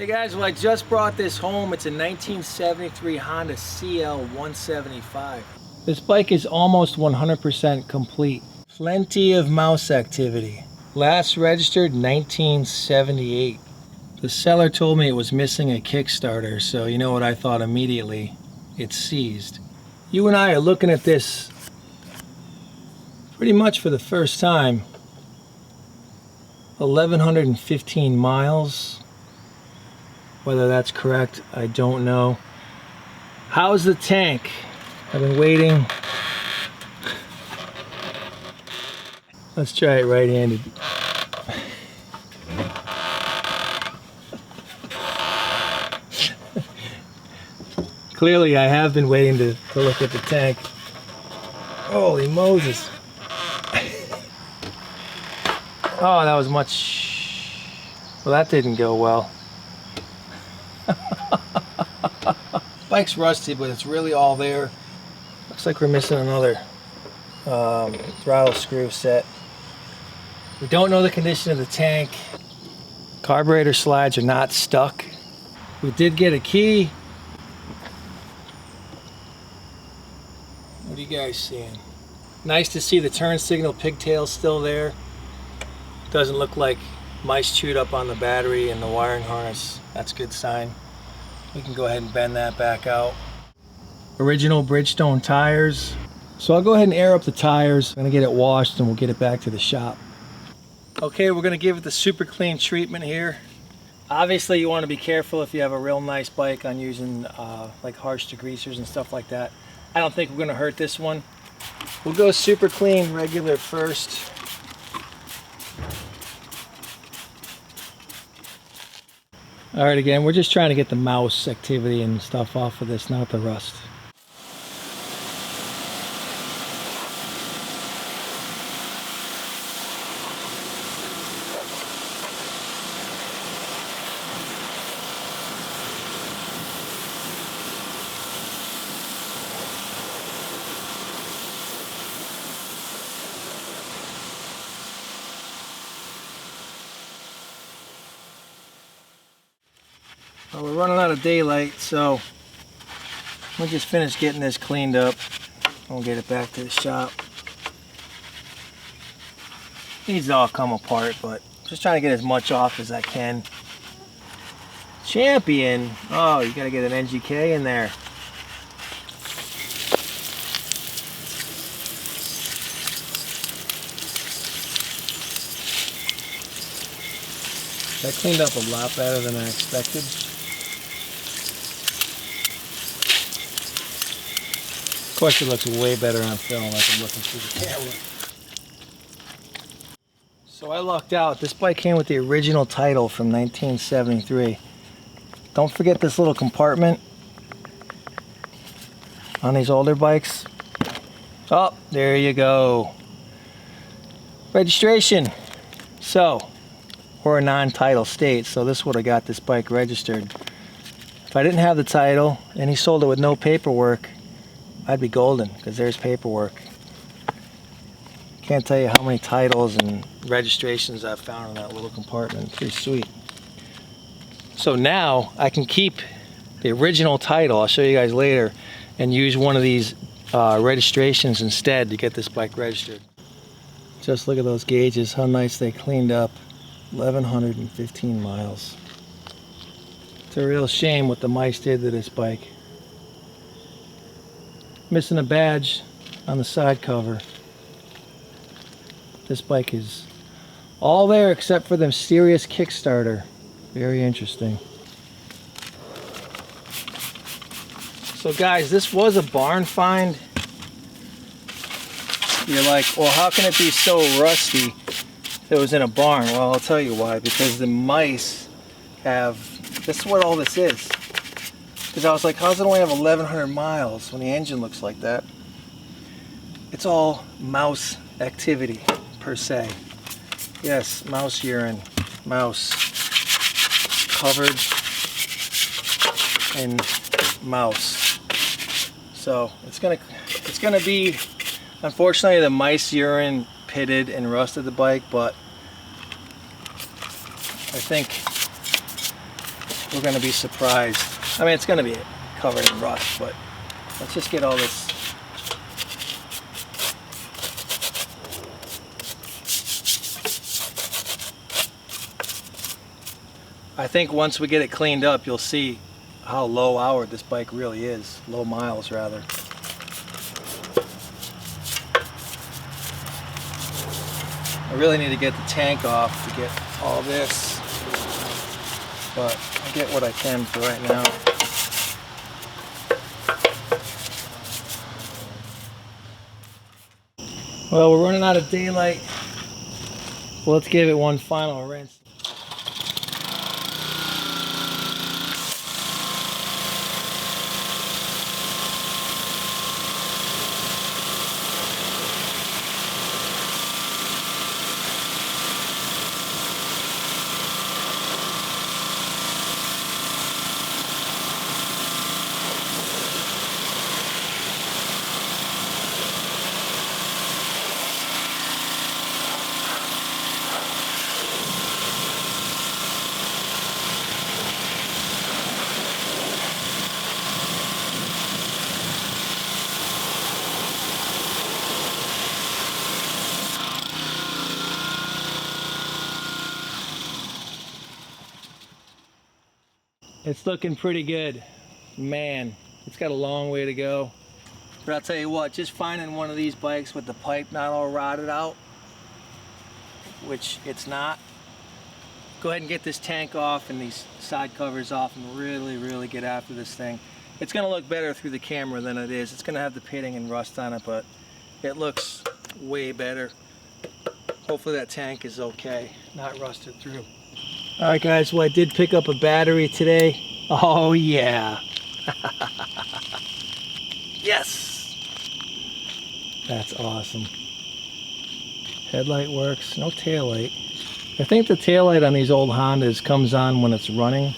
Hey guys, well I just brought this home. It's a 1973 Honda CL175. This bike is almost 100% complete. Plenty of mouse activity. Last registered 1978. The seller told me it was missing a Kickstarter, so you know what I thought immediately? It's seized. You and I are looking at this pretty much for the first time. 1,115 miles. Whether that's correct, I don't know. How's the tank? I've been waiting. Let's try it right-handed. Clearly, I have been waiting to look at the tank. Holy Moses. Oh, that was much... Well, that didn't go well. Bike's rusty, but it's really all there. Looks like we're missing another throttle screw set. We don't know the condition of the tank. Carburetor slides are not stuck. We did get a key. What are you guys seeing? Nice to see the turn signal pigtail still there. Doesn't look like mice chewed up on the battery and the wiring harness. That's a good sign. We can go ahead and bend that back out. Original Bridgestone tires. So I'll go ahead and air up the tires. I'm gonna get it washed and we'll get it back to the shop. Okay, we're gonna give it the super clean treatment here. Obviously you wanna be careful if you have a real nice bike on using like harsh degreasers and stuff like that. I don't think we're gonna hurt this one. We'll go super clean regular first. Alright, again, we're just trying to get the mouse activity and stuff off of this, not the rust. Well, we're running out of daylight, so we'll just finish getting this cleaned up. We'll get it back to the shop. Needs to all come apart, but just trying to get as much off as I can. Champion! Oh, you gotta get an NGK in there. That cleaned up a lot better than I expected. Of course it looks way better on film as I'm looking through the camera. So I lucked out. This bike came with the original title from 1973. Don't forget this little compartment on these older bikes. Oh, there you go. Registration. So, we're a non-title state, so this would have got this bike registered. If I didn't have the title and he sold it with no paperwork, I'd be golden, because there's paperwork. Can't tell you how many titles and registrations I've found in that little compartment. Pretty sweet. So now I can keep the original title, I'll show you guys later, and use one of these registrations instead to get this bike registered. Just look at those gauges, how nice they cleaned up. 1,115 miles. It's a real shame what the mice did to this bike. Missing a badge on the side cover. This bike is all there except for the mysterious Kickstarter. Very interesting. So guys, this was a barn find. You're like, well, how can it be so rusty if it was in a barn? Well, I'll tell you why. Because the mice have, this is what all this is. Because I was like, how does it only have 1,100 miles when the engine looks like that? It's all mouse activity, per se. Yes, mouse urine, mouse covered in mouse. So it's gonna be, unfortunately, the mice urine pitted and rusted the bike, but I think we're going to be surprised. I mean, it's going to be covered in rust, but let's just get all this. I think once we get it cleaned up, you'll see how low hour this bike really is. Low miles, rather. I really need to get the tank off to get all this, but I get what I can for right now. Well, we're running out of daylight. So let's give it one final rinse. It's looking pretty good. Man, it's got a long way to go. But I'll tell you what, just finding one of these bikes with the pipe not all rotted out, which it's not, go ahead and get this tank off and these side covers off and really get after this thing. It's going to look better through the camera than it is. It's going to have the pitting and rust on it, but it looks way better. Hopefully that tank is okay, not rusted through. Alright guys, well I did pick up a battery today. Oh yeah. Yes. That's awesome. Headlight works, no taillight. I think the taillight on these old Hondas comes on when it's running.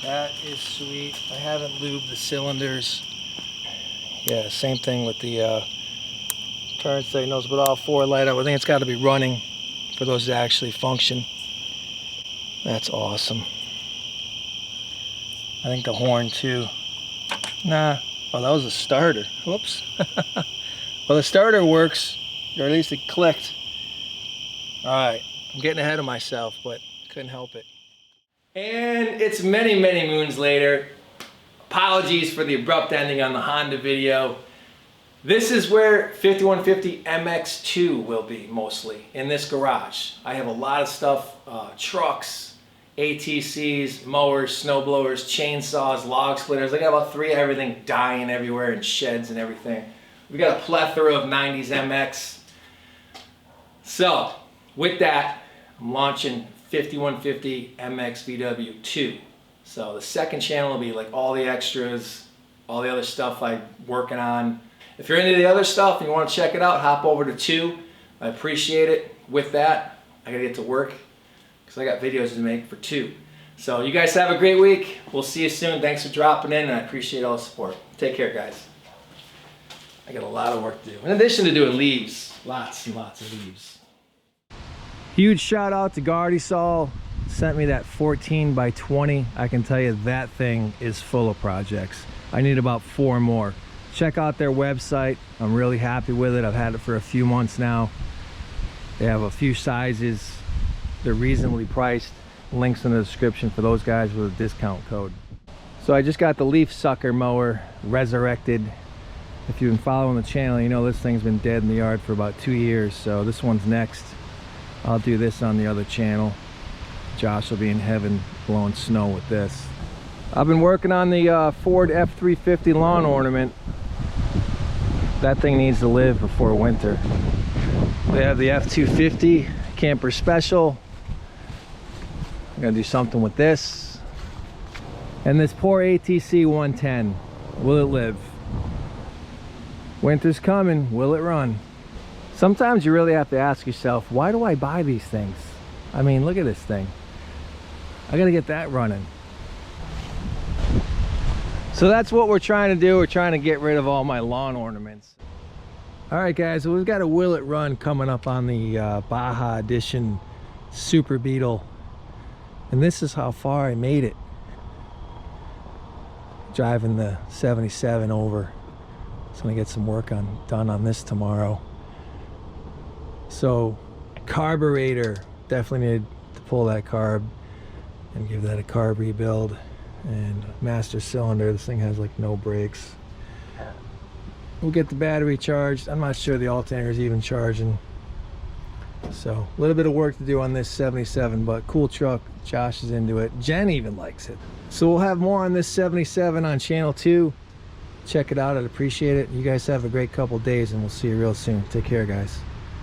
That is sweet. I haven't lubed the cylinders. Yeah, same thing with the turn signals, but all four light up. I think it's got to be running for those to actually function. That's awesome. I think the horn too. Nah, oh that was a starter. Whoops. Well, the starter works, or at least it clicked. Alright, I'm getting ahead of myself, but couldn't help it. And it's many moons later. Apologies for the abrupt ending on the Honda video. This is where 5150 MX2 will be, mostly, in this garage. I have a lot of stuff, trucks, ATCs, mowers, snow blowers, chainsaws, log splitters. I got about 3 of everything dying everywhere in sheds and everything. We got a plethora of 90s MX. So, with that, I'm launching 5150 MX VW2. So the second channel will be like all the extras, all the other stuff I'm working on. If you're into the other stuff and you want to check it out, hop over to 2. I appreciate it. With that, I gotta get to work because I got videos to make for 2. So you guys have a great week. We'll see you soon. Thanks for dropping in, and I appreciate all the support. Take care, guys. I got a lot of work to do. In addition to doing leaves, lots and lots of leaves. Huge shout out to Gardesol. Sent me that 14 by 20. I can tell you that thing is full of projects. I need about 4 more. Check out their website. I'm really happy with it. I've had it for a few months now. They have a few sizes. They're reasonably priced. Links in the description for those guys with a discount code. So I just got the leaf sucker mower resurrected. If you've been following the channel, you know this thing's been dead in the yard for about 2 years. So this one's next. I'll do this on the other channel. Josh will be in heaven blowing snow with this. I've been working on the Ford F350 lawn ornament. That thing needs to live before winter. We have the F250 camper special. I'm gonna do something with this. And this poor ATC 110. Will it live? Winter's coming. Will it run? Sometimes you really have to ask yourself, why do I buy these things? I mean, look at this thing. I gotta get that running. So that's what we're trying to do. We're trying to get rid of all my lawn ornaments. All right, guys, so we've got a Will It Run coming up on the Baja Edition Super Beetle. And this is how far I made it. driving the 77 over. So I'm gonna get some work done on this tomorrow. So carburetor, definitely need to pull that carb and give that a carb rebuild. And master cylinder, this thing has like no brakes. We'll get the battery charged. I'm not sure the alternator is even charging. So a little bit of work to do on this 77, but cool truck. Josh is into it. Jen even likes it. So we'll have more on this 77 on channel 2. Check it out, I'd appreciate it. You guys have a great couple days, and we'll see you real soon. Take care, guys.